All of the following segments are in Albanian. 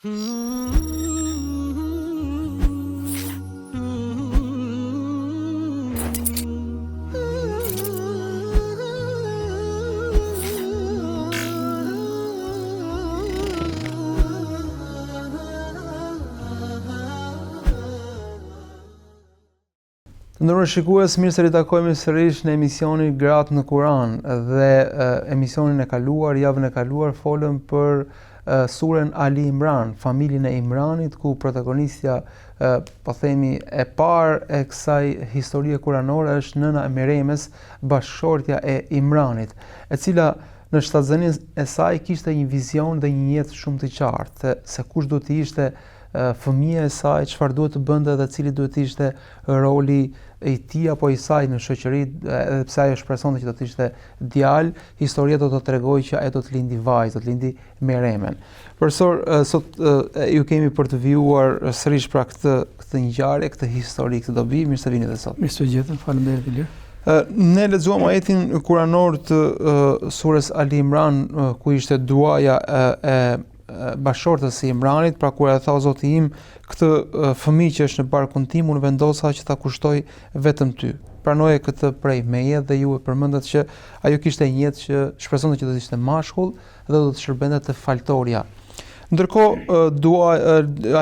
Ndërruar shikues, mirë se ritakojmë sërish në emisionin Gratë në Kur'an dhe emisionin e kaluar, javën e kaluar folëm për surën Ali Imran, familjen e Imranit, ku protagonistja po themi e parë e kësaj historie kuranore është nëna e Meremes, bashkëshortja e Imranit, e cila në shtatzanin e saj kishte një vizion dhe një jetë shumë të qartë se kush do të ishte fëmija e saj, çfarë duhet të bënte dhe cili duhet të ishte roli i tij apo i saj në shoqëri, edhe pse ajo shpresonte që do të ishte djalë, historia do të tregojë që ai do të lindi vajzë, do të lindi Meremen. Sot ju kemi për të vijuar sërish pra këtë ngjarje, këtë histori, këtë dobi, mirë se vini edhe sot. Mirë se gjetëm, faleminderit Ilir. Ne lexuam ajetin kuranor të surës Ali Imran, ku ishte duaja e bashkëshortës së Imranit, pra kur e tha Zoti im, këtë fëmijë që është në barkun tim, unë vendosa që ta kushtoj vetëm ty. Pranoje këtë prej meje dhe ju e përmendet që ajo kishte një jetë që shpresonte që do të ishte mashkull dhe do të shërbente te faltoria. Ndërkohë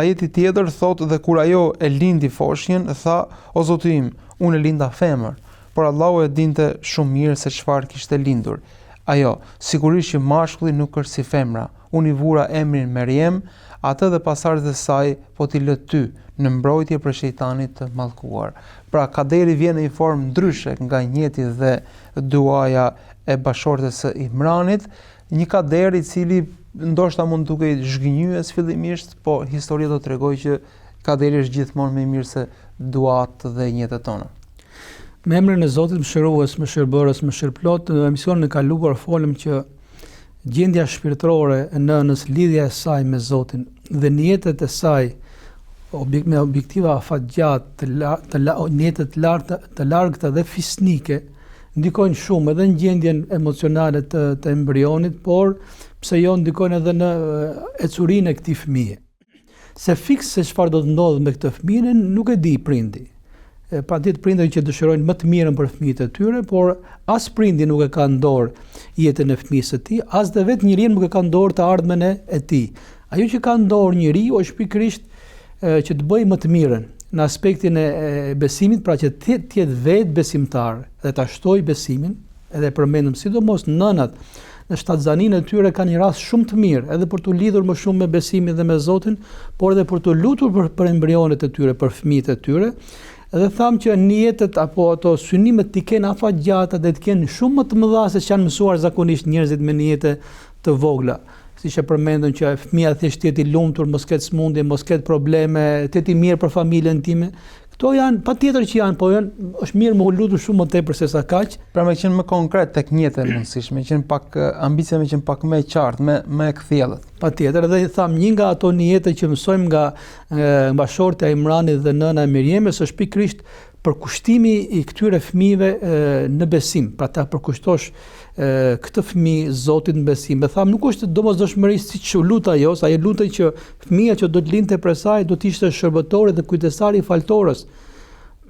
ajeti tjetër thotë dhe kur ajo e lindi foshnjën, tha: O Zoti im, unë e linda femër, por Allahu e dinte shumë mirë se çfarë kishte lindur. Ajo, sigurisht që mashkulli nuk është si femra. Unë i vura emrin Meriem, atë dhe pasardhët e saj po t'i lë ty në mbrojtje për shejtanit të mallkuar. Pra kaderi vjen në një formë ndryshe nga njeti dhe duaja e bashkëshortës së Imranit, një kader i cili ndoshta mund duket zhgënjyes fillimisht, po historia do t'tregojë që kaderi është gjithmonë më i mirë se duat dhe njetet tona. Me emrin e Zotit, mëshirues, mëshirbërës, mëshirplot, në emisionin e kaluar folëm që gjendja shpirtërore e nënës, lidhja e saj me Zotin dhe njetet e saj me objektiva afatgjat, njetet të largëta dhe fisnike, ndikojnë shumë edhe në gjendjen emocionale të embrionit, por pse jo ndikojnë edhe në ecurinë e këtij fëmije. Se fiks se çfarë do të ndodhë me këtë fëmijën nuk e di prindi. Patjetër prindërit që dëshirojnë më të mirën për fëmijët e tyre, por as prindi nuk e ka në dorë jetën e fëmijës së tij, as dhe vetë njeriu nuk e ka në dorë të ardhmen e tij. Ajo që ka në dorë njeriu është pikërisht që të bëjë më të mirën në aspektin e besimit, pra që të jetë vetë besimtar dhe ta shtojë besimin, edhe përmendëm sidomos nënat në shtatzaninë e tyre kanë një rast shumë të mirë, edhe për të lidhur më shumë me besimin dhe me Zotin, por edhe për të lutur për embrionet e tyre, për fëmijët e tyre. Edhe tham që njetet apo ato synimet t'i kenë afatgjata dhe të kenë shumë më të mëdha se që janë mësuar zakonisht njerëzit me njete të vogla. Siç e përmendën që fëmia thjesht jetë i lumtur, mos ketë smundje, mos ketë probleme, të jetë i mirë për familjen time. Këto janë patjetër që janë, po është mirë më lutur shumë më tepër se sa kaq. Pra me qenë më konkret tek njeta e mundësishme, me qenë pak ambicia, me qenë pak më e qartë, me kthjellët. Patjetër, edhe tham një nga ato njete që mësojmë nga bashkëshortja e Imranit dhe nëna e Meriemes është pikërisht përkushtimi i këtyre fëmijëve në besim, pra ta përkushtosh këtë fëmijë Zotit në besim. E tham nuk është domosdoshmëri siç u lut ajo, sa ajo lutej që fëmia që do të lindte prej saj do të ishte shërbëtori dhe kujtesari i faltorës.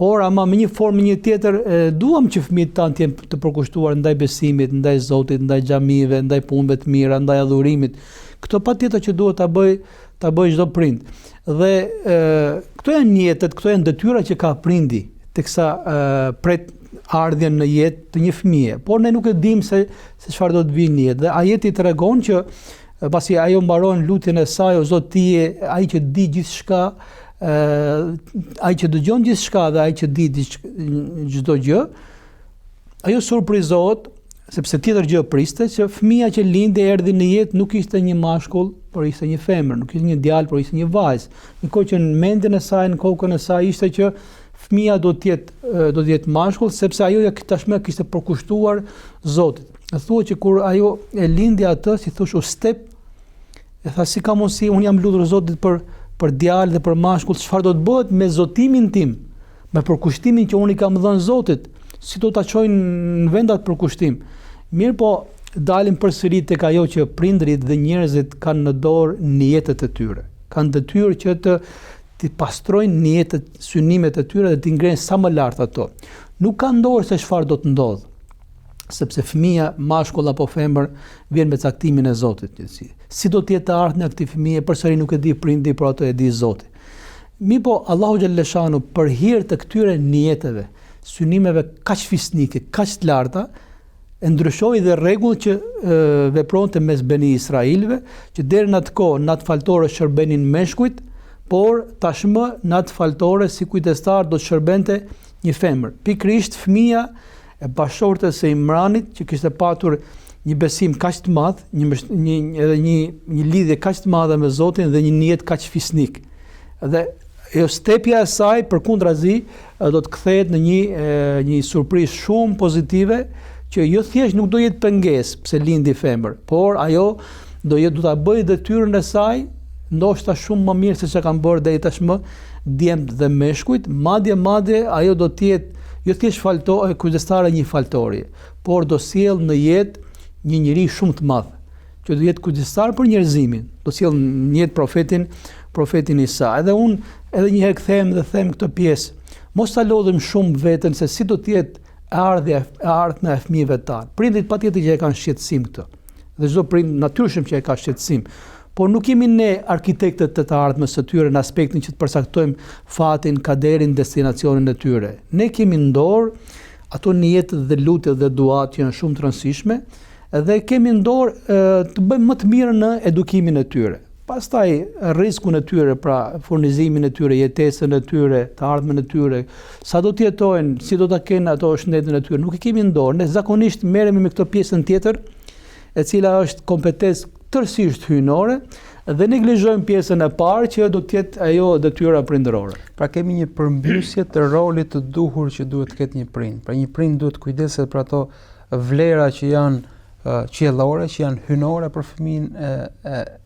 Por ama me një formë një tjetër duam që fëmijët tanë të jenë të përkushtuar ndaj besimit, ndaj Zotit, ndaj xhamive, ndaj punëve të mira, ndaj adhurimit. Këto patjetër që duhet ta bëj çdo prind. Dhe këto janë njetet, këto janë detyrat që ka prindi teksa pret ardhjen në jetë të një fëmije, por ne nuk e dim se çfarë do të vijë në jetë. Dhe ajeti tregon që pasi ajo mbaron lutjen e saj, o Zot ti je ai që di gjithçka, ai që dëgjon gjithçka dhe ai që di çdo gjë, ajo surprizohet sepse tjetër gjë priste që fëmia që lindi erdhi në jetë nuk ishte një mashkull, por ishte një femër, nuk ishte një djalë, por ishte një vajzë. Nikoj që në mendjen e saj, në kokën e saj ishte që fëmia do të jetë mashkull sepse ajo tashmë kishte përkushtuar Zotit. E thuhet që kur ajo e lindi atë, si thosh u step, e tha si ka mundsi, unë jam lutur Zotit për djalë dhe për mashkull, çfarë do të bëhet me zotimin tim, me përkushtimin që unë i kam dhënë Zotit, si do ta çojnë në vendat përkushtim. Mirë po, dalim përsëri tek ajo që prindrit dhe njerëzit kanë në dorë në jetët e tyre. kanë detyrë që të pastrojnë njetet, synimet e tyre dhe të ngrenë sa më lart ato. Nuk ka ndorë se çfarë do të ndodhë, sepse fëmia, mashkull apo femër, vjen me caktimin e Zotit. Si do të jetë ardhmja e këtij fëmie, përsëri nuk e di prindi, por ato e di Zoti. Po Allahu xhaleshanu për hir të këtyre nijeteve, synimeve kaq fisnike, kaq të larta, e ndryshoi dhe rregull që vepronte mes Beni Israilëve, që deri në atë kohë natë faltore shërbenin meshkujt, por tashmë natë faltore si kujdestar do të shërbente një femër. Pikërisht fëmia e bashortës së Imranit, që kishte patur një besim kaq të madh, një lidhje kaq të madhe me Zotin dhe një nijet kaq fisnik. Dhe stepja e saj përkundrazi do të kthehet në një surprizë shumë pozitive, që jo thjesht nuk do jetë pengesë pse lindi femër, por ajo do ta bëjë detyrën e saj, ndoshta shumë më mirë se çka kanë bërë deri tashmë djemt dhe meshkujt, madje ajo do të jetë jo thjesht kujdestare një faltori, por do sjell në jetë një njeri shumë të madh, që do jetë kujdestar për njerëzimin, do sjell në jetë profetin Isa. Edhe një herë kthehem dhe them këtë pjesë, mos ta lodhim shumë veten se si do të jetë ardhmja e fëmijëve tanë. Prindit patjetër që e kanë shqetësim këtë. Dhe çdo prind natyrshëm që e ka shqetësim. Por nuk jemi ne arkitektët të ardhmës së tyre në aspektin që të përcaktojmë fatin, kaderin, destinacionin e tyre. Ne kemi në dorë ato nijetet dhe lutjet dhe duat që janë shumë të rëndësishme, dhe kemi në dorë të bëjmë më të mirë në edukimin e tyre. Pastaj rrezikun e tyre, pra furnizimin e tyre, jetesën e tyre, të ardhmen e tyre, sa do të jetojnë, si do ta kenë ato shëndetin e tyre, nuk e kemi në dorë. Ne zakonisht merremi me këtë pjesën tjetër, e cila është kompetencë tërësisht hyjnore, dhe neglizhojmë pjesën e parë që do të jetë ajo detyra prindërore. Pra kemi një përmbysje të rolit të duhur që duhet të ketë një prind. Pra një prind duhet kujdeset për ato vlera që janë qiellore, që janë hyjnore për fëmijën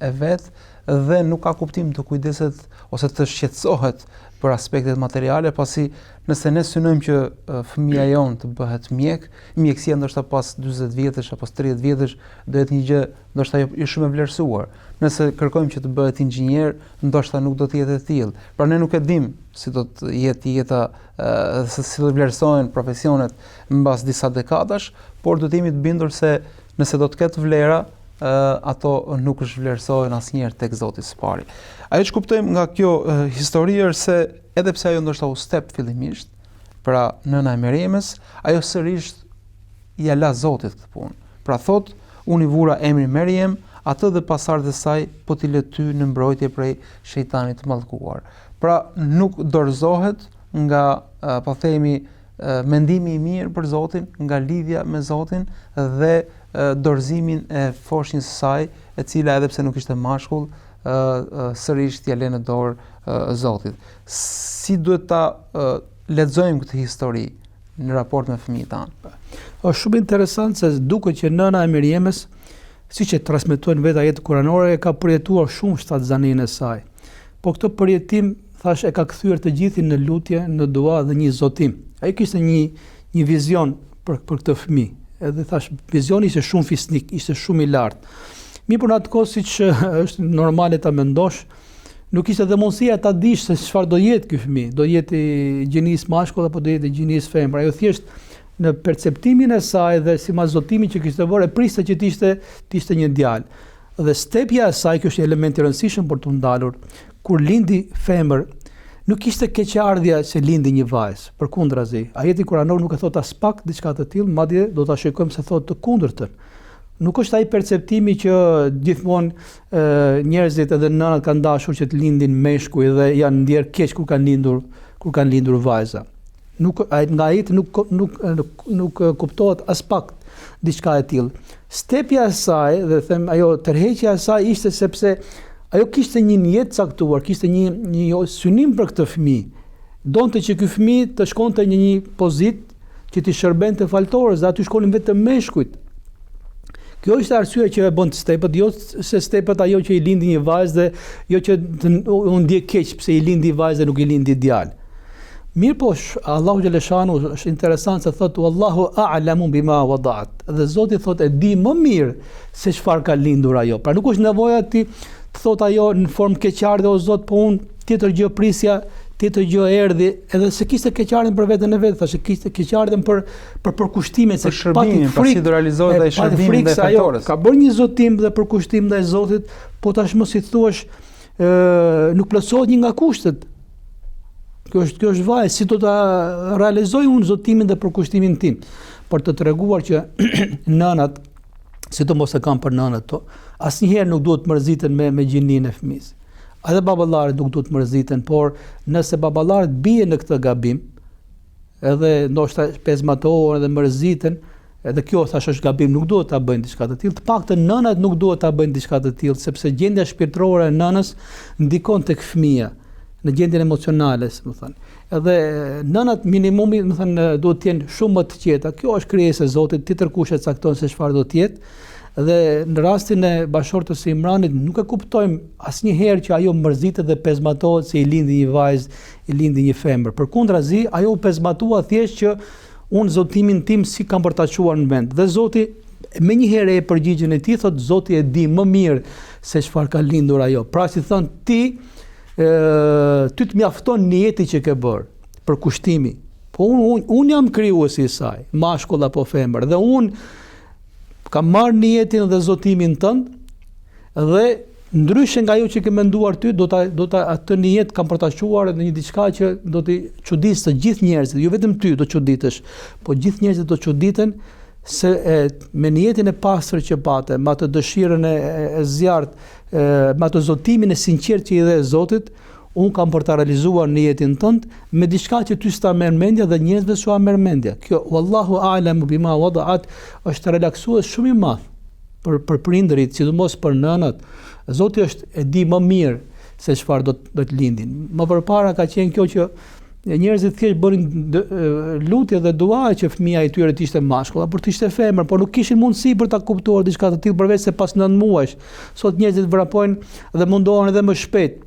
e vet, dhe nuk ka kuptim të kujdeset ose të shqetësohet për aspektet materiale, pasi nëse ne synojmë që fëmia jon të bëhet mjek, mjekësia ndoshta pas 40 vjetësh apo 30 vjetësh do jetë një gjë ndoshta jo shumë e vlerësuar. Nëse kërkojmë që të bëhet inxhinier, ndoshta nuk do të jetë e tillë. Pra ne nuk e dimë si do të jetë jeta, si do të vlerësohen profesionet mbas disa dekadash, por do të jemi të bindur se nëse do të ketë vlera, ato nuk zhvlerësohen asnjëherë tek Zoti së pari. Ajo që kuptojmë nga kjo histori është se edhe pse ajo ndoshta u step fillimisht, pra nëna e Meriemës, ajo sërish ia la Zotit këtë punë. Pra thot, unë i vura emrin Meriem, atë dhe pasardhët e saj po t'i lë ty në mbrojtje prej shejtanit të mallkuar. Pra nuk dorëzohet nga po themi mendimi i mirë për Zotin, nga lidhja me Zotin dhe dorëzimin e foshnjës së saj, e cila edhe pse nuk ishte mashkull, sërish t'ia lënë në dorë Zotit. Si duhet ta lexojmë këtë histori në raport me fëmijët tanë? Është shumë interesant se duket që nëna e Meriemës, siç e transmetojnë vetë ajetet kuranore, ka përjetuar shumë shtatzaninë e saj. Po këtë përjetim, thash, e ka kthyer të gjithin në lutje, në dua dhe një zotim. Ai kishte një vizion për këtë fëmijë. Edhe thash, vizioni ishte shumë fisnik, ishte shumë i lartë. Por në atë kohë, siç është normale ta mendosh, nuk ishte dhe mundësia ta dish se çfarë do jetë ky fëmijë. Do jetë i gjinisë mashkull apo do jetë i gjinisë femër. Ajo thjesht në perceptimin e saj dhe sipas zotimit që kishte vënë, priste që të ishte një djalë. Dhe stepja e saj, kjo është element i rëndësishëm për të ndalur, kur lindi femër, nuk ishte keqardhja se lindi një vajzë, përkundrazi. Ajeti kuranor nuk e thot as pak diçka të tillë, madje do ta shikojmë se thot të kundërtën. Nuk është ai perceptimi që gjithmonë njerëzit edhe nënat kanë dashur që të lindin meshkuj dhe janë ndier keq kur kanë lindur vajza. Nga ajeti nuk kuptohet as pak diçka e tillë. Stepja e saj, dhe them ajo tërheqja e saj ishte sepse ajo kishte një nijet caktuar, kishte një synim për këtë fëmijë. Donte që ky fëmijë të shkonte në një pozitë që t'i shërbente faltorës, dhe aty shkonin vetëm meshkujt. Kjo është arsyeja që e bën stepët, jo se stepët ajo që i lindi një vajzë dhe jo që u ndje keq pse i lindi vajzë dhe nuk i lindi djalë. Mirë po, Allahu xhaleshanu është interesant se thotë wallahu a'lamu bima wada'at. Dhe Zoti thotë e di më mirë se çfarë ka lindur ajo. Pra nuk është nevoja ti thot ajo në formë keqardhje o Zot, po unë tjetër gjë prisja, tjetër gjë erdhi, edhe se kishte keqardhjen për veten e vet, thashë kishte keqardhjen për përkushtimin, se shërbimin, pasi do realizohet ai shërbimi ndaj fajtores. Ka bërë një zotim dhe përkushtim ndaj Zotit, po tashmë si thuash, nuk plotësohet një nga kushtet. Kjo është vaj, si do ta realizoj unë zotimin dhe përkushtimin tim, për të treguar që nënat, sidomos e kam për nënat to, asnjëherë nuk duhet mërziten me gjininë e fëmijës. Edhe baballarët nuk duhet mërziten, por nëse baballarët bien në këtë gabim, edhe ndoshta pezmatohen dhe mërziten, edhe kjo thash është gabim, nuk duhet ta bëjnë diçka të tillë. Të paktën nënat nuk duhet ta bëjnë diçka të tillë, sepse gjendja shpirtërore e nënës ndikon tek fëmia, në gjendjen emocionale, më thënë. Edhe nënat minimumi, më thënë, duhet të jenë shumë më të qeta. Kjo është krijesë e Zotit, tjetër kush e cakton se çfarë do të jetë. Dhe në rastin e bashortës së Imranit nuk e kuptojmë asnjëherë që ajo mërzitet dhe pezmatohet se i lindi një vajzë, i lindi një femër. Përkundrazi, ajo u pezmatua thjesht që unë zotimin tim si kam për ta çuar në vend. Dhe Zoti menjëherë e përgjigjen e tij thotë Zoti e di më mirë se çfarë ka lindur ajo. Pra si thon ti ty të mjafton njeti që ke bërë për kushtimi. Po unë jam krijuesi i saj, mashkull apo femër, dhe unë kam marrë niyetin dhe zotimin tënd, dhe ndryshe nga ajo që ke menduar ty, do ta atë niyet kam përtaquar në një diçka që do të çuditës të gjithë njerëzit, jo vetëm ty do çuditesh, po gjithë njerëzit do çuditen se me niyetin e pastër që pate, me atë dëshirën e zjarrt, me atë zotimin e sinqert që i dhe Zotit, unë kam për ta realizuar niyetin tënd me diçka që ty s'ta merr mendja dhe njerëzve s'ua merr mendja. Kjo wallahu a'lamu bima wada'at është relaksues shumë i madh për prindërit, sidomos për nënat. Zoti e di më mirë se çfarë do të lindin. Më përpara ka qenë kjo që njerëzit thjesht bënin lutje dhe dua që fëmia i tyre të ishte mashkull apo të ishte femër, por nuk kishin mundësi për ta kuptuar diçka të tillë përveç se pas 9 muajsh. Sot njerëzit vrapojnë dhe mundohen edhe më shpejt.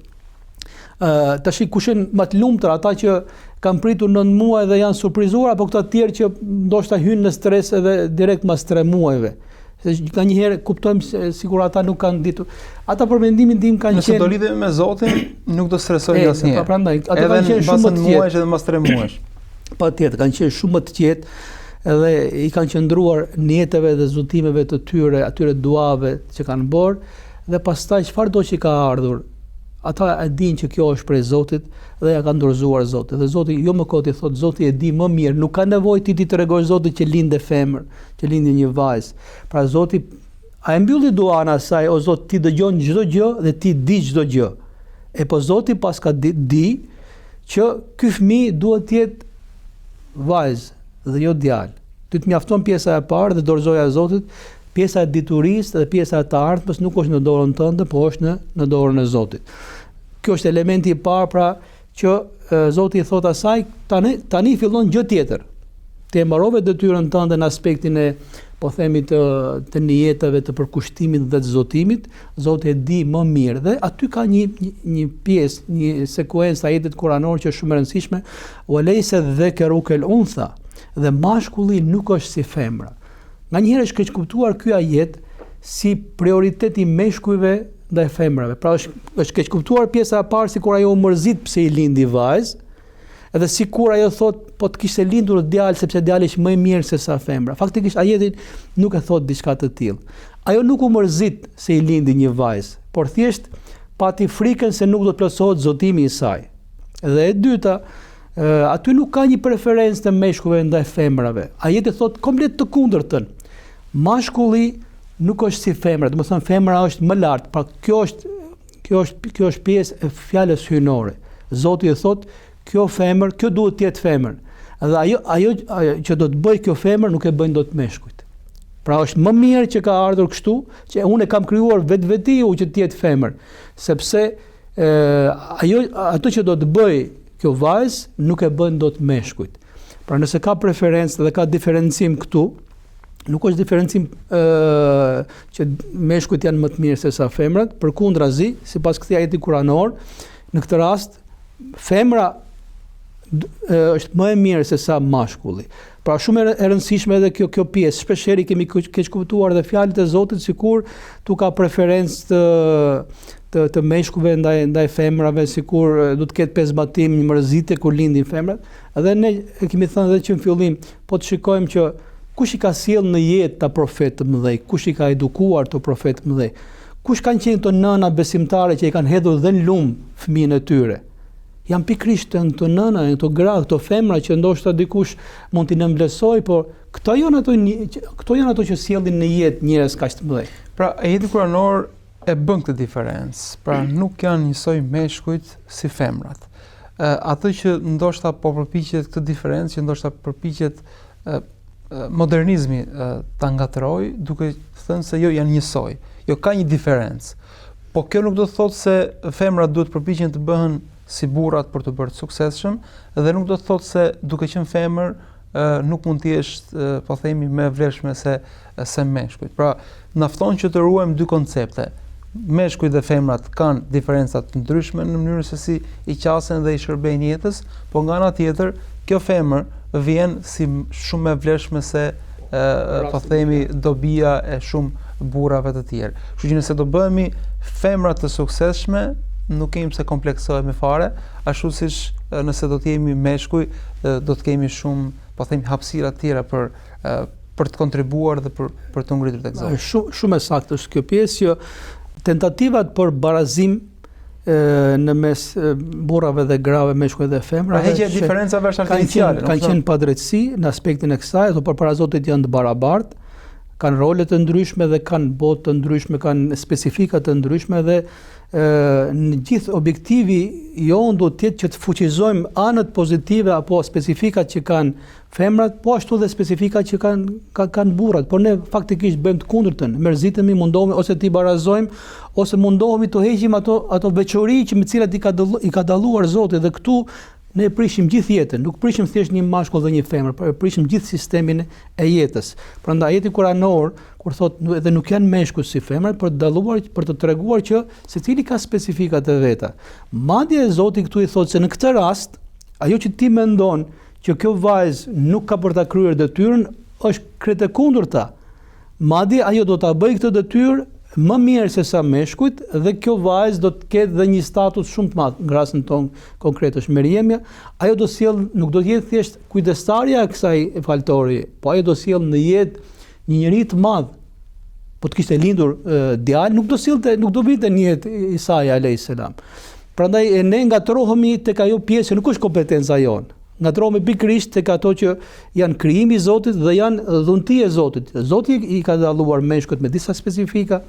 Tash kushin më të lumtur ata që kanë pritur 9 muaj dhe janë surprizuar, apo këta të tjerë që ndoshta hynë në stres edhe direkt pas 3 muajve. Se nganjëherë kuptojmë sikur ata nuk kanë ditur. Ata për mendimin tim kanë qenë. Nëse do lidhemi me Zotin, nuk do stresojnë asnjëherë. Prandaj, ata kanë qenë shumë më të qetë. Edhe mas 3 muajsh. Patjetër, kanë qenë shumë më të qetë, edhe i kanë qëndruar nijeteve dhe zotimeve të tyre, atyre duave që kanë bërë, dhe pastaj çfarë do që ka ardhur. Ata e dinë që kjo është prej Zotit dhe ja kanë dorëzuar Zotit. Dhe Zoti jo më koti thotë Zoti e di më mirë, nuk ka nevojë ti t'i tregosh Zotit që lindë femër, që lindë një vajzë. Pra Zoti a e mbylli duan asaj, o Zot, ti dëgjon çdo gjë dhe ti di çdo gjë. E po Zoti pas ka di që ky fëmijë duhet të jetë vajzë dhe jo djalë. Ti të mjafton pjesa e parë dhe dorëzoja e Zotit. Pjesa e diturisë dhe pjesa e të ardhmës nuk është në dorën tënde, po është në dorën e Zotit. Kjo është elementi i parë, pra që Zoti i thot asaj, tani fillon gjë tjetër. Ti mbarove detyrën tënde në aspektin e, po themi, të nijetave, të përkushtimit dhe të zotimit. Zoti e di më mirë dhe aty ka një pjesë, një sekuencë ajetit kuranor që është shumë e rëndësishme, walaysa dhakaru kal untha, dhe mashkulli nuk është si femra. Nganjëherë është keq kuptuar ky ajet si prioritet i meshkujve ndaj femrave. Pra është keq kuptuar pjesa e parë sikur ajo u mërzit pse i lindi vajzë, edhe sikur ajo thot po të kishte lindur djalë sepse djali është më i mirë se sa femra. Faktikisht ajeti nuk e thot diçka të tillë. Ajo nuk u mërzit se i lindi një vajzë, por thjesht pati frikën se nuk do të plotësohet zotimi i saj. Dhe e dyta, aty nuk ka një preferencë të meshkujve ndaj femrave. Ajeti thot komplet të kundërtën. Mashkulli nuk është si femra, do të thonë femra është më lart. Pra kjo është pjesë e fjalës hyjnore. Zoti i thot, kjo femër, kjo duhet të jetë femër. Dhe ajo që do të bëj kjo femër nuk e bëjnë dot meshkujt. Pra është më mirë që ka ardhur kështu, që unë e kam krijuar vetvetiu që të jetë femër, sepse ato që do të bëj kjo vajzë nuk e bën dot meshkujt. Pra nëse ka preferencë dhe ka diferencim këtu, nuk është diferencim që meshkujt janë më të mirë se sa femrat, përkundrazi, sipas këtij ajeti kuranor, në këtë rast femra është më e mirë se sa mashkulli. Pra shumë e rëndësishme edhe kjo pjesë. Shpeshherë kemi keq kuptuar edhe fjalët e Zotit sikur tu ka preferencë të meshkujve ndaj femrave, sikur do të ketë pezmatim, një mërzitje kur lindin femrat. Edhe ne kemi thënë edhe që në fillim, po të shikojmë që kush i ka sjellë në jetë ta profetë të mëdhej, kush i ka edukuar të profetë të mëdhej, kush kanë qenë këto nëna besimtare që i kanë hedhur dhe në lumë fëmijën e tyre. Janë pikërisht këto nëna, këto gra, këto femra që ndoshta dikush mund t'i nënvlerësoj, por këto janë ato që sjellin në jetë njerëz kaq të mëdhenj. Pra, ajeti kuranor e bën këtë diferencë. Pra, nuk janë njësoj meshkujt si femrat. Atë që ndoshta po përpiqet këtë diferencë, që ndoshta përpiqet modernizmi ta ngatëroj, duke thënë se jo janë njësoj. Jo, ka një diferencë. Po kjo nuk do të thotë se femrat duhet përpiqen të bëhen si burrat për të bërë të suksesshëm, dhe nuk do të thotë se duke qenë femër nuk mund të jesh, po themi, më e vlefshme se meshkujt. Pra, mjafton që të ruajmë dy koncepte. Meshkujt dhe femrat kanë diferenca të ndryshme në mënyrën se si i qasen dhe i shërbejnë jetës, po nga ana tjetër, kjo femër vjen si shumë më e vlefshme se po themi dobia e shumë burrave të tjerë. Kështu që nëse do bëhemi femra të suksesshme, nuk kemi pse kompleksohemi fare, ashtu siç nëse do të jemi meshkuj, do të kemi shumë, po themi, hapësira të tjera për të kontribuar dhe për të ngritur tek Zoti. Shumë e saktë është kjo pjesë që tentativat për barazim në mes burrave dhe grave, meshkujve dhe femrave. Heqja e diferencave është artificiale. Kanë qenë padrejtësi në aspektin e kësaj, ato përpara Zotit janë të barabartë, kanë role të ndryshme dhe kanë botë të ndryshme, kanë specifika të ndryshme dhe në gjithë objektivi jonë do të jetë që të fuqizojmë anët pozitive apo specifikat që kanë femrat, po ashtu dhe specifikat që kanë burrat, por ne faktikisht bëjmë të kundërtën, mërzitemi, mundohemi ose t'i barazojmë, ose mundohemi të heqim ato veçori që me cilat i ka dalluar Zoti, dhe këtu ne prishim gjithë jetën, nuk prishim thjesht një mashkull dhe një femër, por prishim gjithë sistemin e jetës. Prandaj ajeti kuranor kur thotë edhe nuk janë meshkuj si femrat, për të dalluar, për të treguar që secili ka specifikat e veta. Madje Zoti këtu i thotë se në këtë rast, ajo që ti mendon që kjo vajzë nuk ka për ta kryer detyrën, është krejt e kundërta. Madje ajo do ta bëjë këtë detyrë më mirë se sa meshkujt, dhe kjo vajzë do të ketë dhe një status shumë të madh. Në rastin tonë konkret është Meriemja, ajo do sjell, nuk do të jetë thjesht kujdestarja e kësaj faltori, po ajo do sjell në jetë një njerëz të madh. Po të kishte lindur djalë, nuk do vinte në jetë Isaia alayhis salam. Prandaj ne ngatrohemi tek ajo pjesë që nuk është kompetenca jonë. Ngatrohemi pikërisht tek ato që janë krijimi i Zotit dhe janë dhunti e Zotit. Zoti i ka dalluar meshkujt me disa specifika,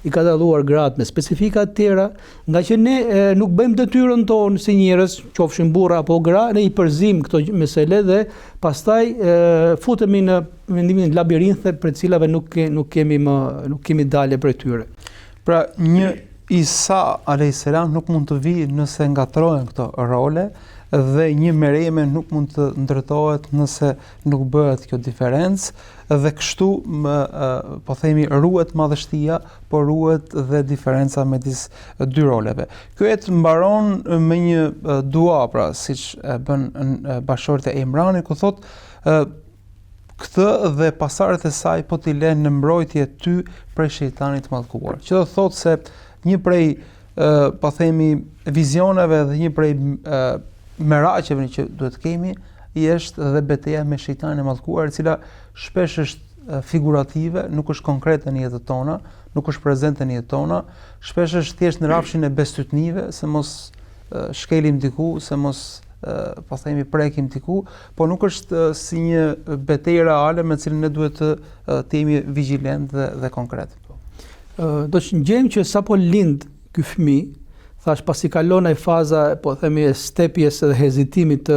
i ka dalluar gratë me specifika të tjera, nga që ne nuk bëjmë detyrën tonë si njerëz, qofshin burra apo gra, ne i përzim këto mesele dhe pastaj futemi në mendimin e labirinthe për të cilave nuk kemi dalje prej tyre. Pra, një Isa alayhis salam nuk mund të vijë nëse ngatrohen këto role, dhe një Merieme nuk mund të ndërtohet nëse nuk bëhet kjo diferencë, dhe kështu po themi ruhet madhështia, por ruhet dhe diferenca midis dy roleve. Ky ajet mbaron me një dua, pra siç e bën bashorët e Imranit, ku thotë këtë dhe pasardhët e saj po t'i lënë në mbrojtje ty prej shejtanit të mallkuar. Që do thotë se një prej po themi vizioneve dhe një prej meraqeve që duhet kemi është dhe betejë me shejtanin e mallkuar, e cila shpesh është figurative, nuk është konkrete në jetën tona, nuk është prezente në jetën tona, shpesh është thjesht në rrafshin e bestytnive, se mos shkelim diku, se mos po themi prekim diku, por nuk është si një betejë reale me cilën ne duhet të jemi vigjilent dhe konkret. Do të ngjejmë që sapo lind ky fëmijë, thash pasi kalon ai faza, po themi, e stepjes dhe hezitimit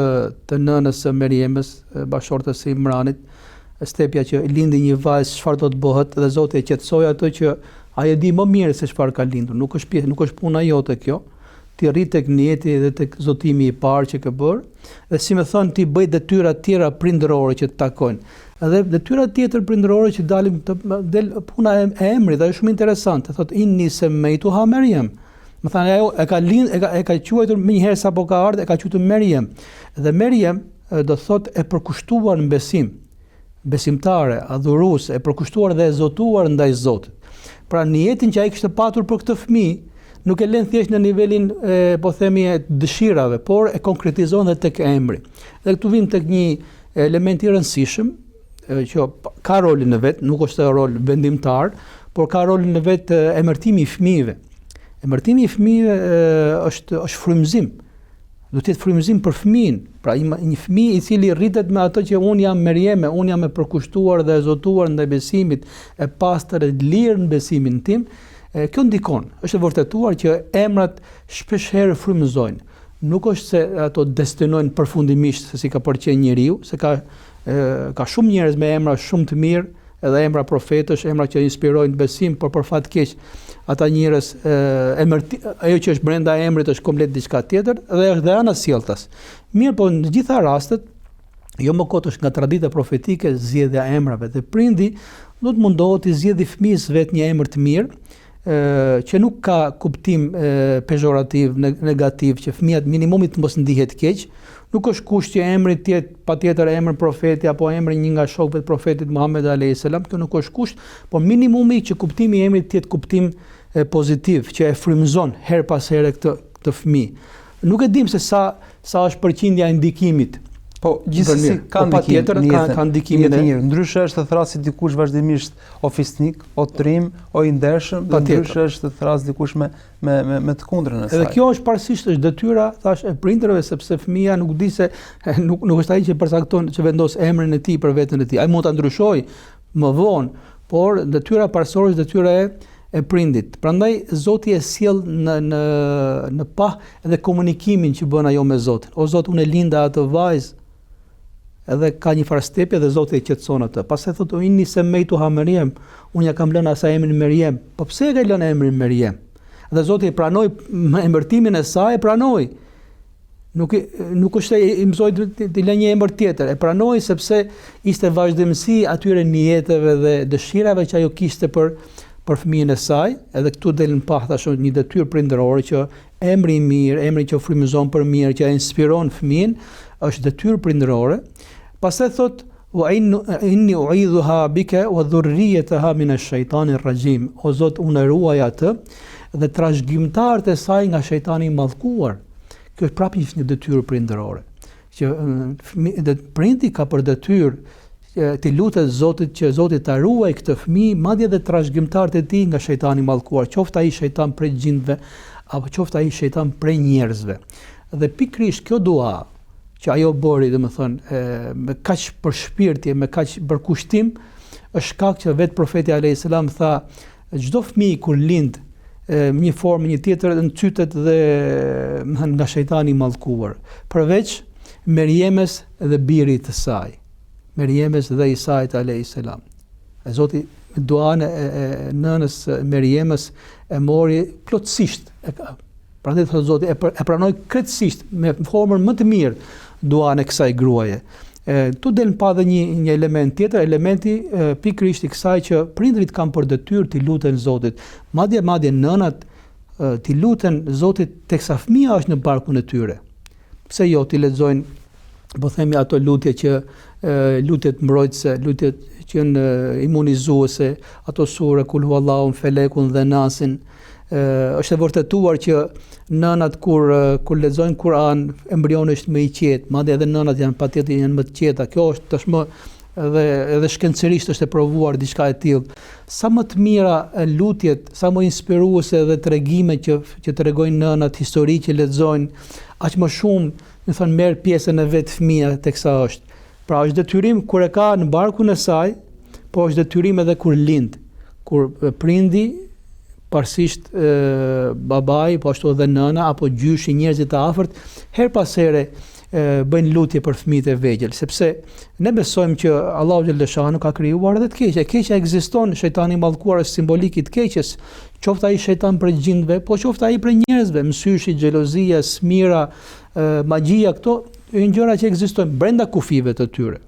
të nënës së Meriemës, bashortës së Imranit, stepja që lindi një vajzë, çfarë do të bëhet, dhe Zoti e qetësoi atë që ai e di më mirë se çfarë ka lindur, nuk është puna jote kjo. Ti rrit tek niyeti dhe tek zotimi i parë që ke bërë, dhe si më thon ti bëj detyra të tjera prindërore që të takojnë. Edhe detyra tjetër prindërore që del puna e emrit, dhe është shumë interesante. Thotë inni semmeituha Meriem. Më thënë ajo e ka quajtur më njëherë sapo ka ardhur, e ka quajtur Meriem. Dhe Meriem do thotë e përkushtuar në besim, besimtare, adhuruese, e përkushtuar dhe e zotuar ndaj Zotit. Pra në jetën që ai kishte patur për këtë fëmijë, nuk e lën thjesht në nivelin po themi dëshirave, por e konkretizon edhe tek emri. Dhe këtu vim tek një element i rëndësishëm që ka rolin e vet, nuk është rol vendimtar, por ka rolin e vet emërtimi i fëmijëve. Emërtimi i fëmijëve është frymëzim. Do të jetë frymëzim për fëmijën. Pra një fëmijë i cili rritet me ato që unë jam Merieme, unë jam e përkushtuar dhe e zotuar ndaj besimit, e pastër e lirë në besimin tim, kjo ndikon. Është vërtetuar që emrat shpesh herë frymëzojnë. Nuk është se ato destinojnë përfundimisht se si ka pëlqenë njeriu, se ka shumë njerëz me emra shumë të mirë, edhe emra profetësh, emra që inspirojnë besim, por për fat keq ata njerëz ajo që është brenda emrit është komplet diçka tjetër dhe është dhe ana sjelltas. Mirë, po në gjitha rastet, jo më kot është nga tradita profetike zgjedhja e emrave dhe prindi do të mundohet të zgjedhë fëmijës vet një emër të mirë, që nuk ka kuptim pejorativ, negativ, që fëmia minimumit të mos ndihet keq. Nuk është kusht që emri të jetë patjetër emër profeti apo emri një nga shokët e profetit Muhammed alayhis salam, kjo nuk është kusht, por minimumi që kuptimi i emrit të jetë kuptim pozitiv, që e frymëzon her pas here këtë fëmijë. Nuk e dim se sa është përqindja e ndikimit. Po gjithsesi ka ndikim në të mirë. Ndryshe është të thrasë dikush vazhdimisht o fisnik, o trim, o i ndershëm, ndryshe është të thrasë dikush me të kundrën e saj. Edhe kjo është parsisht është detyra, thash, e prindërve, sepse fëmia nuk di se nuk është ai që përcakton, që vendos emrin e tij për veten e tij. Ai mund ta ndryshojë më vonë, por detyra parsorë është detyra e prindit. Prandaj Zoti e sjell në pah edhe komunikimin që bën ajo me Zotin. O Zot, unë e linda atë vajzë, edhe ka një farë stepje dhe Zoti e qetëson atë. Pastaj thotë inni semeitu Meriem, unë ja kam lënë asaj emrin Meriem. Po pse e ka lënë emrin Meriem? Dhe Zoti e pranoi emërtimin e saj, e pranoi. Nuk është se i mësoi të lë një emër tjetër, e pranoi sepse ishte vazhdimsi atyre nijeteve dhe dëshirave që ajo kishte për fëmijën e saj, edhe këtu del në pah tash një detyrë prindërore që emri i mirë, emri që frymëzon për mirë, që e inspiron fëmijën, është detyrë prindërore. Pastaj thot wa inni u'idhuha bika wa dhurriyyataha min ash-shaytanir rajim. O Zot, unë ruaj atë dhe trashëgimtarët e saj nga shejtani i mallkuar. Kjo është prapë një detyrë prindërore. Që prindi ka për detyrë të lutet Zotit që Zoti ta ruaj këtë fëmijë, madje edhe trashëgimtarët e tij nga shejtani i mallkuar, qoftë ai shejtan prej gjinëve apo qoftë ai shejtan prej njerëzve. Dhe pikërisht kjo dua që ajo bëri, domethënë, me kaq përshpirtje, me kaq përkushtim, është shkak që vetë profeti alayhis salam tha, çdo fëmijë kur lind një formë një tjetër ncytet dhe nga shejtani i mallkuar, përveç Meriemes dhe birit të saj. Meriemes dhe Isait alayhis salam. Zoti duan e nënës Meriemes e mori plotësisht. Prandaj thotë Zoti e pranoi krejtësisht me formën më të mirë duan e kësaj gruaje. Tu del pa dhe një element tjetër, elementi pikërisht i kësaj që prindrit kanë për detyrë të luten Zotit. Madje nënat të luten Zotit teksa fëmia është në barkun e tyre. Pse jo të lexojnë, po themi ato lutje që lutjet mbrojtëse, lutjet që janë imunizuese, ato sure kul huwallahu, felekun dhe nasin. Është e vërtetuar që nënat kur lexojnë Kur'an, embrioni është më i qetë, madje edhe nënat janë më të qeta. Kjo është tashmë edhe shkencërisht është e provuar diçka e tillë. Sa më të mira lutjet, sa më inspiruese dhe tregimet që tregojnë nënat, histori që lexojnë, aq më shumë, do thonë, merr pjesën e vet fëmia teksa është. Pra është detyrim kur e ka në barkun e saj, po është detyrim edhe kur lind, kur prindi parsisht babai, po ashtu edhe nëna apo gjyshi, njerëzit e afërt, her pas here bëjnë lutje për fëmijët e vegjël, sepse ne besojmë që Allahu xhaleshanu ka krijuar edhe të keqja. Keqja ekziston, shejtani i mallkuar është simbolik i të keqes, qoftë ai shejtan për gjindve, po qoftë ai për njerëzve, mësyshi, xhelozia, smira, magjia, këto janë gjëra që ekzistojnë brenda kufive të tyre.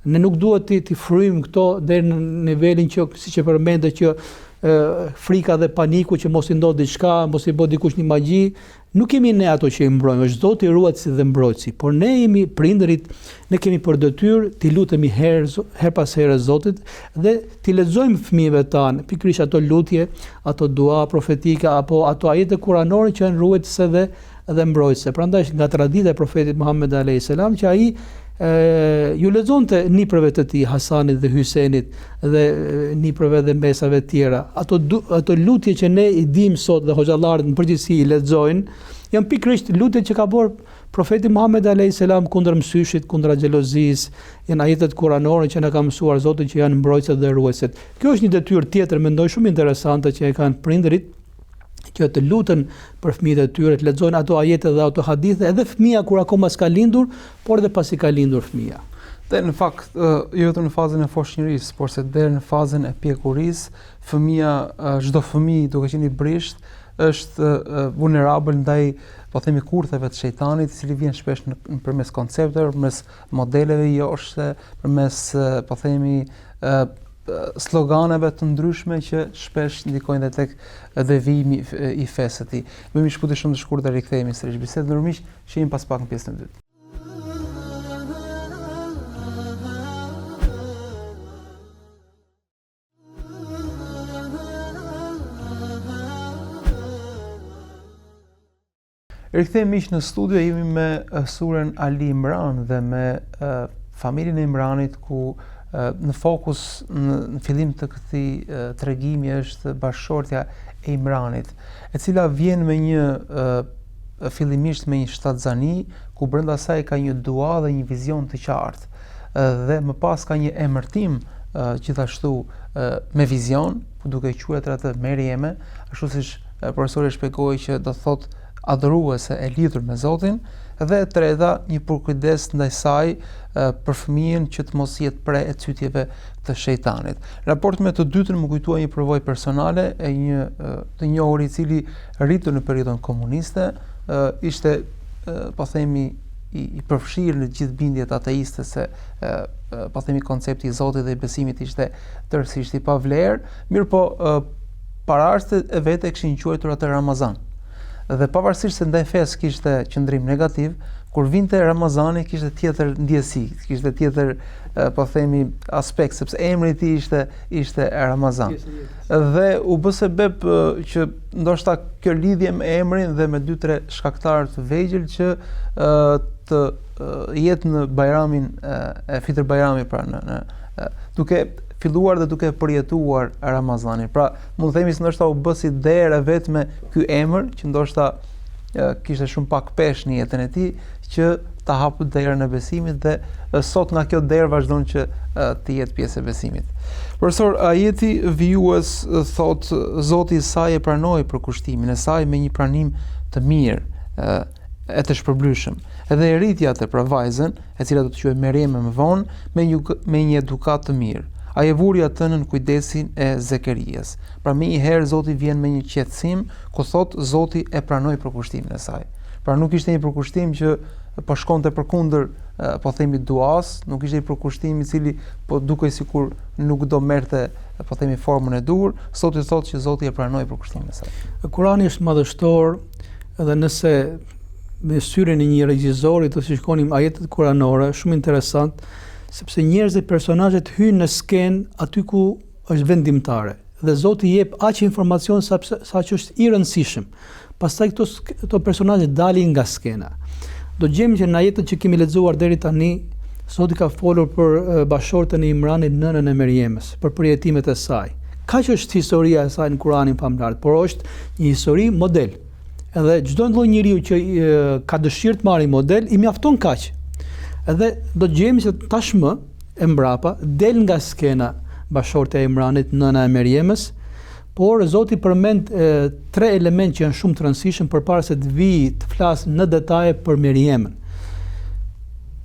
Ne nuk duhet të frym këto deri në nivelin që siç e përmendë që frika dhe paniku që mos i ndodh diçka, mos i bë dikush një magji, nuk kemi ne ato që i mbrojmë, është Zoti ruajtësi dhe mbrojtësi, por ne jemi prindërit, ne kemi për detyrë t'i lutemi her pas here Zotit dhe t'i lexojmë fëmijëve tanë, pikërisht ato lutje, ato dua profetike apo ato ajete kuranore që janë ruajtëse dhe mbrojtëse. Prandaj nga tradita e profetit Muhammed alayhis salam që ai ju lexonte niprave të tij, Hasanit dhe Hysenit dhe niprave dhe mesave tjera. Ato lutje që ne i dim sot dhe hoxhallarët në përgjithësi i lexojnë, janë pikërisht lutjet që ka bërë profeti Muhammed alayhis salam kundër mësyshit, kundër xhelozisë, janë ajetet kuranore që na ka mësuar Zoti që janë mbrojtësit dhe ruajtësit. Kjo është një detyrë tjetër, mendoj shumë interesante që e kanë prindërit, që të lutën për fëmijët e tyre, të lexojnë ato ajete dhe ato hadithe, edhe fëmia kur akoma s'ka lindur, por edhe pasi ka lindur fëmia. Dhe në fakt, jo vetëm në fazën e foshnjërisë, por se deri në fazën e pjekurisë, fëmia, çdo fëmijë duke qenë i brisht, është vulnerabël ndaj, po themi, kurtheve të shejtanit, i cili vjen shpesh përmes koncepteve, përmes modeleve joshse, përmes, po themi, sloganeve të ndryshme që shpesh ndikojnë dhe tek devijimi i fesë të tij. Bëjmë një shkputje shumë të shkurtër dhe rikthehemi sërish bisedën. Nërmiq, shihemi pas pak në pjesën e dytë. Rikthehemi miq në studio, jemi me surën Ali Imran dhe me familjen e Imranit, ku në fokus në fillim të këtij tregimi është bashkëshortja e Imranit, e cila vjen me një fillimisht me një shtatzani, ku brenda saj ka një dua dhe një vizion të qartë, dhe më pas ka një emërtim gjithashtu me vizion, duke quajtur atë Merieme, ashtu siç profesori shpjegoi që do thotë adhuruese e lidhur me Zotin, dhe treta një përkujdes ndaj saj për fëmijën që të mos jetë pre e cytjeve të shejtanit. Raport me të dytën më kujtua një përvojë personale e një të njohur i cili rritur në periudhën komuniste, ishte po themi i përfshirë në gjithë bindjet ateiste, se po themi koncepti i Zotit dhe i besimit ishte tërësisht i pavlerë, mirë po paraardhësit e vete kishin quajtur atë Ramazan. Dhe pavarësisht se ndaj fesë kishte qëndrim negativ, kur vinte Ramazani kishte tjetër ndjesi, kishte tjetër po themi aspekt, sepse emri i tij ishte Ramazan. Dhe u bë sebeb që ndoshta kjo lidhje me emrin dhe me 2-3 shkaktarë të vegjël që të jetë në Bajramin e Fitr Bajrami, pra në duke filluar dhe duke përjetuar Ramazanin. Pra, mund të themi se ndoshta u bë si derë vetëm ky emër, që ndoshta kishte shumë pak pesh në jetën e tij, që ta hapë derën e besimit dhe sot nga kjo derë vazhdon që të jetë pjesë e besimit. Profesor, ajeti vijues thot Zoti i saj e pranoi përkushtimin e saj me një pranim të mirë, e të shpërblyeshëm. Edhe e rriti atë pra vajzën, e cila do të quhej Merieme më vonë, me një edukat të mirë. Ai e vuri atë në kujdesin e Zekerias. Pra me një herë Zoti vjen me një qetësim ku thot Zoti e pranoi përkushtimin e saj. Pra nuk ishte një përkushtim që po shkonte përkundër po themi duas, nuk ishte një përkushtim i cili po dukej sikur nuk do merrte po themi formën e dur. Zoti thotë që Zoti e pranoi përkushtimin e saj. Kurani është madhështor, dhe nëse me syrin e një regjizori të shikonim ajetet kuranore, shumë interesant, sepse njerëzit, personazhet hyjnë në skenë aty ku është vendimtare dhe Zoti jep aq informacion sa që është i rëndësishëm. Pastaj këto personazhe dalin nga skena. Do gjejmë që në ajetet që kemi lexuar deri tani, Zoti ka folur për bashkëshortën e Imranit, nënën e Meriemës, për përjetimet e saj. Kaq është historia e saj në Kuranin famlar, por është një histori model. Edhe çdo lloj njeriu që ka dëshirë të marrë model, i mjafton kaq. Edhe do të gjejmë se tashmë e mbrapa del nga skena bashkëshortja e Imranit, nëna e Meriemës, por Zoti përmend 3 elementë që janë shumë të rëndësishëm përpara se të vijë të flas në detaje për Meriemën.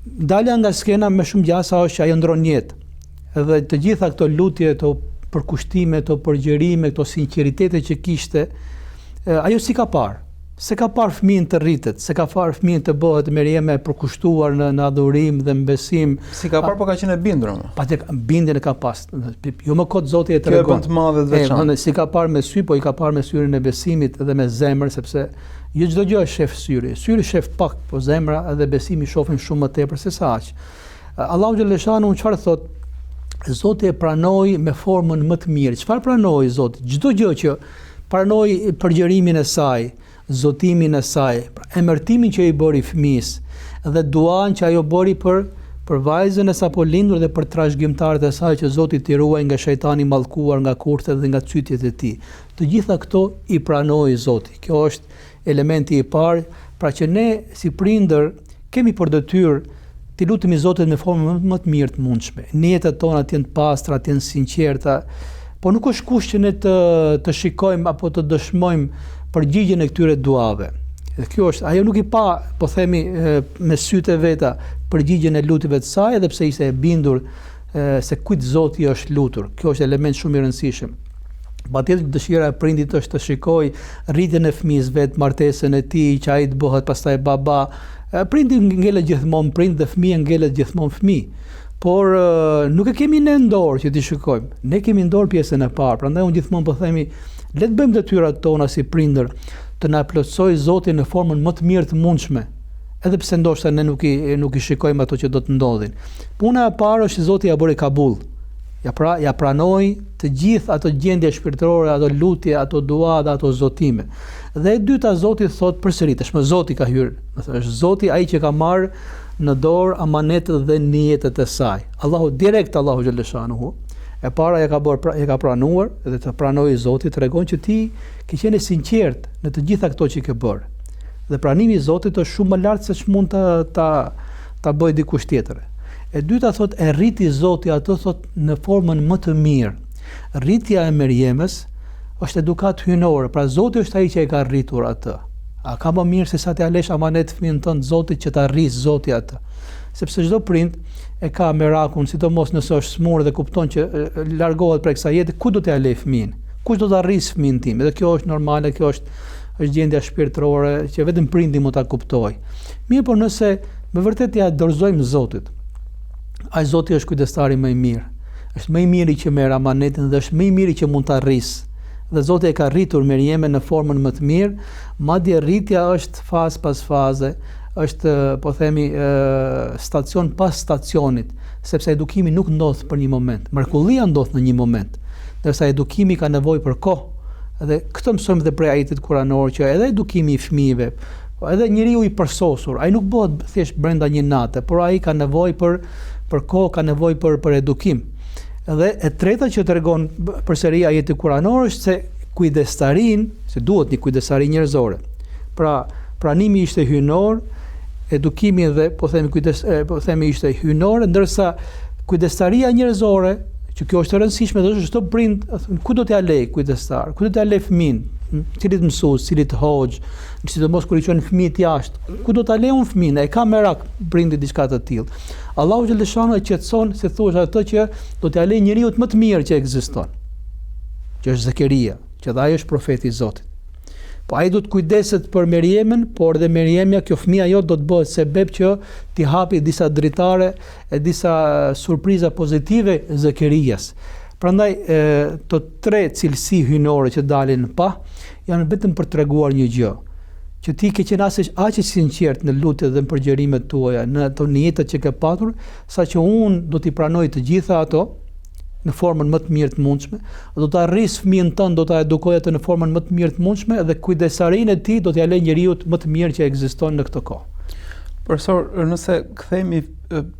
Dalja nga skena me shumë gjasa është që ajo ndron jetë. Edhe të gjitha këto lutje, këto përkushtime, këto përgjërime, këto sinqeritete që kishte, ajo si ka parë. Se ka parë fëmijën të rritet, se ka parë fëmijën të bëhet Merieme e përkushtuar në adhurim dhe në besim. Si ka parë, po ka qenë e bindur ama. Patjetër bindjen e ka pas. Jo më kot Zoti e Kjo e tregon. bën të madhe të veçantë. Si ka parë me sy, po i ka parë me syrin e besimit dhe me zemër, sepse jo çdo gjë është shef syri. Syri shef pak, po zemra dhe besimi shohin shumë më tepër se sa aq. Allahu xhaleshanu çfarë thot? Zoti e pranoi me formën më të mirë. Çfarë pranoi Zoti? Çdo gjë që pranoi përgjërimin e saj, zotimin e saj, emërtimin që i bëri fëmis dhe duan që ajo bëri për vajzën e sapo lindur dhe për trashëgimtarët e saj që Zoti t'i ruaj nga shejtani mallkuar, nga kurthet dhe nga cytjet e tij. Të gjitha këto i pranoi Zoti. Kjo është elementi i parë, pra që ne si prindër kemi për detyrë t'i lutemi Zotit me formën më të mirë të mundshme. Jetët tona të jenë të pastra, të jenë sinqerta, po nuk është kusht që ne të shikojmë apo të dëshmojmë përgjigjen e këtyre duave. Dhe kjo është, ajo nuk i pa, po themi, me sytë e veta përgjigjen e lutjeve të saj, edhe pse ishte e bindur se kujt Zoti është lutur. Kjo është element shumë i rëndësishëm. Patjetër dëshira e prindit është të shikojë rritjen e fëmijës vet, martesën e tij, që ai të bëhet pastaj baba. Prindi ngelet gjithmonë prind dhe fëmia ngelet gjithmonë fëmijë. Por nuk e kemi ne në dorë që t'i shikojmë. Ne kemi në dorë pjesën e parë. Prandaj unë gjithmonë po themi, le të bëjmë detyrat tona si prindër të na plotësoj Zoti në formën më të mirë të mundshme, edhe pse ndoshta ne nuk i shikojmë ato që do të ndodhin. Puna e parë është Zoti ja bëri kabull. Ja pranoi të gjithë ato gjendje shpirtërore, ato lutje, ato dua dhe ato zotime. Dhe e dyta Zoti thot përsëri, tashmë Zoti ka hyrë. Është Zoti ai që ka marrë në dorë amanetet dhe niyetet e saj. Allahu xhaleshanuhu. E para e ka pranuar dhe të pranoi Zoti tregon që ti ke qenë sinqert në të gjitha këto që ke bërë. Dhe pranimi i Zotit është shumë më lart se ç'mund ta bëj dikush tjetër. E dyta thot e rriti Zoti atë thot në formën më të mirë. Rritja e Meriemës është edukat hyjnore, pra Zoti është ai që e ka rritur atë. A ka më mirë se sa t'ia lësh amanet fëmijën tënd Zotit që ta rrisë Zoti atë. Sepse çdo prind e ka merakun, sidomos nëse është smur dhe kupton që largohet prej kësaj jete, ku do t'ia lej fëmijën? Kush do ta rrisë fëmijën tim? Dhe kjo është normale, kjo është gjendja shpirtërore që vetëm prindi mund ta kuptojë. Mirë, por nëse me vërtet ja dorëzojmë Zotit, ai Zoti është kujdestari më i mirë. Është më i miri që merr amanetin dhe është më i miri që mund ta rrisë. Dhe Zoti e ka rritur Meriemën në formën më të mirë, madje rritja është fazë pas faze, është po themi stacion pas stacionit, sepse edukimi nuk ndodh për një moment. Mrekullia ndodh në një moment, ndërsa edukimi ka nevojë për kohë. Dhe këtë mësojmë edhe prej ajetit kuranor që edhe edukimi i fëmijëve, edhe njeriu i përsosur, ai nuk bëhet thjesht brenda një nate, por ai ka nevojë për kohë, ka nevojë për edukim. Dhe e treta që tregon përsëri ajeti kuranor është se kujdestarin, se duhet një kujdestari njerëzore. Pra, pranimi ishte hyjnor, edukimi dhe po themi ishte hyjnor, ndërsa kujdestaria njerëzore, që kjo është e rëndësishme, dhe është çdo prind, ku do t'ia lej kujdestar, ku do t'ia lej fëmin, cilit mësues, cilit hoxh, sidomos kur i çon fëmijët jashtë, ku do ta lej un fëmin, e ka merak prindi diçka të tillë. Allahu xhaleshano e qetëson se thuhet atë që do t'ia lej njeriu më të mirë që ekziston, që është Zekeria, që ai është profeti i Zotit. Po ai do të kujdeset për Meriemën, por dhe Meriemja, kjo fëmia jo do të bëhet sebeb që t'i hapi disa dritare e disa surpriza pozitive Zekerias. Prandaj të tre cilësi hyjnore që dalin pa janë vetëm për treguar një gjë, që ti ke qenë aq i sinqert në lutjet dhe në përgjërimet tuaja, në ato niyetet që ke patur, saqë unë do t'i pranoj të gjitha ato në formën më të mirë të mundshme, do ta rris fëmijën tënd, do ta edukoj atë në formën më të mirë të mundshme dhe kujdesarinë e tij do t'ia lë njeriu më të mirë që ekziston në këtë kohë. Profesor, nëse kthehemi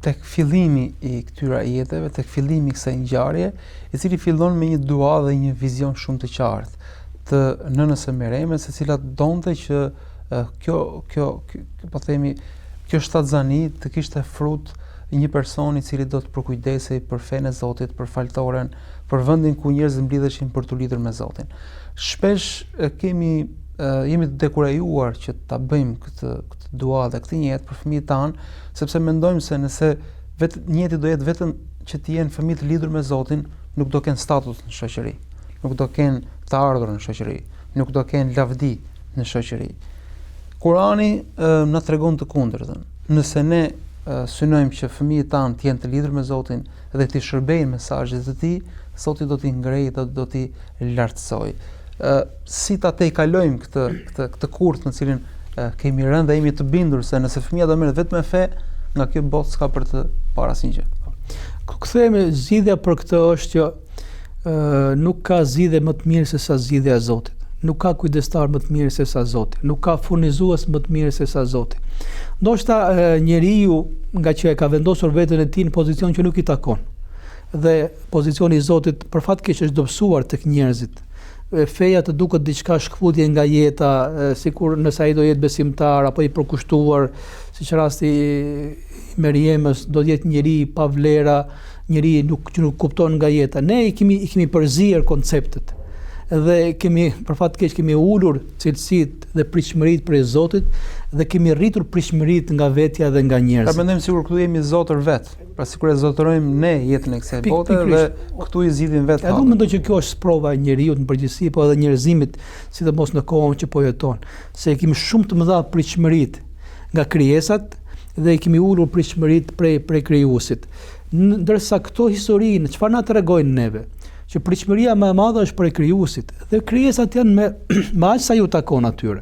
tek fillimi i këtyre ajeteve, tek fillimi i kësaj ngjarje, i cili fillon me një dua dhe një vizion shumë të qartë të nënës së Meriemës, e cila donte që kjo shtatzani të kishte frut një person i cili do të përkujdesej për fenë e Zotit, për faltoren, për vendin ku njerëzit mblidheshin për të lidhur me Zotin. Shpesh jemi të dekurajuar që ta bëjmë këtë dua dhe këtë niyet për fëmijët tanë, sepse mendojmë se nëse niyeti do jetë vetëm që të jenë fëmijë të lidhur me Zotin, nuk do kenë status në shoqëri, nuk do kenë të ardhur në shoqëri, nuk do kenë lavdi në shoqëri. Kurani na tregon të kundërtën. Nëse ne synojmë që fëmijët tanë të jenë të lidhur me Zotin dhe të shërbejnë mesazhet e Tij, Zoti do t'i ngrejë, do t'i lartësojë. Si ta tejkalojmë këtë kurth në cilin kemi rënë dhe jemi të bindur se nëse fëmia do merret vetëm me fe, nga kjo botë s'ka për të parë asnjë gjë. Kthehemi, zgjidhja për këtë është që nuk ka zgjidhje më të mirë se sa zgjidhja e Zotit. Nuk ka kujdestar më të mirë se sa Zoti. Nuk ka furnizues më të mirë se sa Zoti. Ndoshta njeriu, nga që e ka vendosur veten e tij në pozicion që nuk i takon. Dhe pozicioni i Zotit për fat keq është dobësuar tek njerëzit. Feja të duket diçka shkputje nga jeta, sikur nëse ai do jetë besimtar apo i përkushtuar, siç rasti i Meriemës, do të jetë njeri pa vlera, njeri që nuk kupton nga jeta. Ne i kemi përzier konceptet. Dhe kemi për fat keq kemi ulur cilësitë dhe pritshmëritë prej Zotit dhe kemi rritur pritshmëritë nga vetja dhe nga njerëzit. Ta mendojmë sikur këtu jemi zotër vet. Pra sikur e zotërojmë ne jetën e kësaj bote dhe këtu i zgjidhim vetë. Edhe unë mendoj që kjo është sprova e njeriu në përgjithësi, po edhe njerëzimit, sidomos në kohën që po jeton, se kemi shumë të mëdha pritshmëritë nga krijesat dhe i kemi ulur pritshmëritë prej krijuesit. Ndërsa këto historinë çfarë na tregojnë neve? Që pritshmëria më e madhe është prej krijuesit dhe krijesat janë me aq sa ju takon atyre.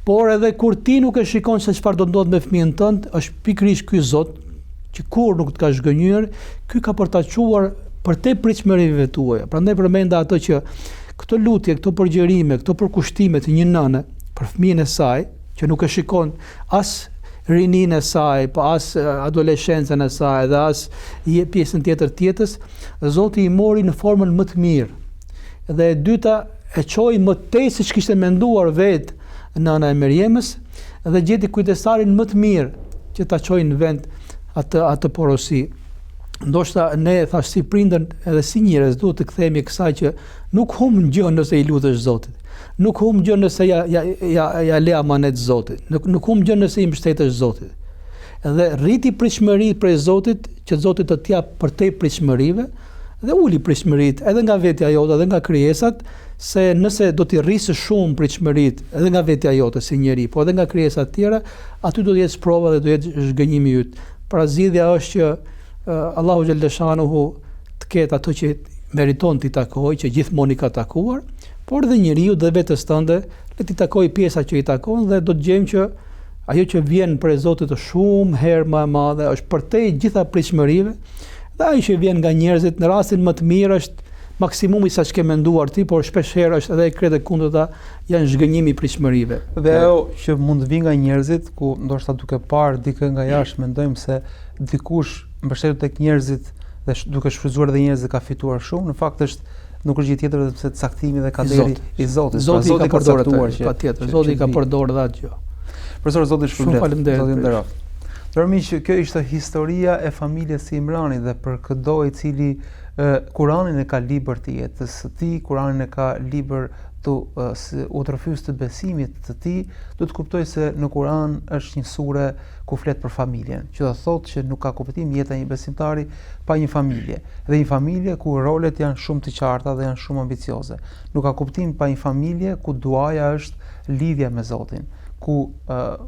Por edhe kur ti nuk e shikon se çfarë do ndodh me fëmijën tënd, është pikërisht ky Zot që kur nuk të ka zhgënjur, ky ka përtaquar për te pritshmërive tuaja. Prandaj përmenda atë që këto lutje, këto përgjërime, këto përkushtime të një nëne për fëmijën e saj, që nuk e shikon as rininë e saj, po as adoleshencën e saj dhe as pjesën tjetër të jetës, Zoti i mori në formën më të mirë. Dhe e dyta e çoi më tej se ç'kishte menduar vetë nëna e Meriemës dhe gjeti kujdestarin më të mirë që ta çojë në vend atë porosi. Ndoshta ne thash si prindër edhe si njerëz duhet të kthehemi kësaj që nuk humb gjë nëse i lutesh Zotit. Nuk humb gjë nëse ja le amanet Zotit. Nuk humb gjë nëse i mbështetesh Zotit. Dhe rriti pritshmëritë prej Zotit, që Zoti të t'jap përtej pritshmërive dhe uli pritshmëritë edhe nga vetja jote edhe nga krijesat, se nëse do t'i rrisë shumë pritshmëritë edhe nga vetja jote si njeri, po edhe nga krijesat tjera, aty do të jetë sprova dhe do jetë zhgënjimi yt. Pra zgjidhja është që Allahu xhaleshanuhu të ketë ato që meriton t'i takojë, që gjithmonë i ka takuar, por dhe njeriu dhe vetes tënde le t'i takojë pjesa që i takon dhe do të gjejmë që ajo që vjen prej Zotit është shumë herë më e madhe, është përtej gjitha pritshmërive, dhe ajo që vjen nga njerëzit në rastin më të mirë është maksimumi sa që ke menduar ti, por shpesh herë është edhe e krejt e kundërta janë zhgënjimi i pritshmërive. Dhe ajo që mund të vi nga njerëzit, ku ndoshta duke parë dikë nga jashtë mendojmë se dikush mbështetur tek njerëzit dhe duke shfrytzuar edhe njerëzit ka fituar shumë, në fakt është nuk është gjë tjetër vetëm se caktimi dhe kaderi i Zotit. Zoti ka përdorur patjetër. Zoti ka përdorur atë gjë. Profesor, Zoti shpërblet. Faleminderit. Nderoft. Dorëmiq, kjo ishte historia e familjes së Imranit dhe për çdo i cili Kuranin e ka libër të jetës së tij, Kuranin e ka libër të utrofys të besimit të tij, do të kuptoj se në Kuran është një sure ku flet për familjen, që do thotë që nuk ka kuptim jeta e një besimtari pa një familje, dhe një familje ku rolet janë shumë të qarta dhe janë shumë ambicioze. Nuk ka kuptim pa një familje ku duaja është lidhja me Zotin, ku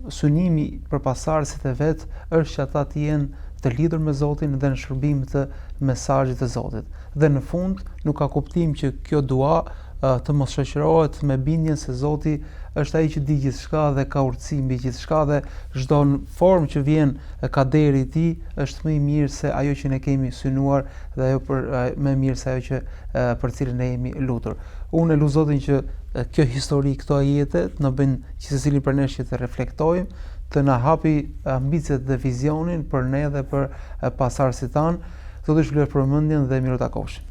synimi për pasardhësit e vet është që ata të jenë të lidhur me Zotin dhe në shërbim të mesazhit të Zotit. Dhe në fund nuk ka kuptim që kjo dua të mos shoqërohet me bindjen se Zoti është ai që di gjithçka dhe ka urtësi mbi gjithçka dhe çdo formë që vjen kaderi i tij është më i mirë se ajo që ne kemi synuar dhe ajo më e mirë se ajo që për cilën ne jemi lutur. Unë lutem Zotin që kjo histori, këto ajete të na bëjnë që secili për ne të reflektojmë, të na hapi ambicet dhe vizionin për ne dhe për pasardhësit tanë. Zoti shpëlbej përmendjen dhe miru takofshim.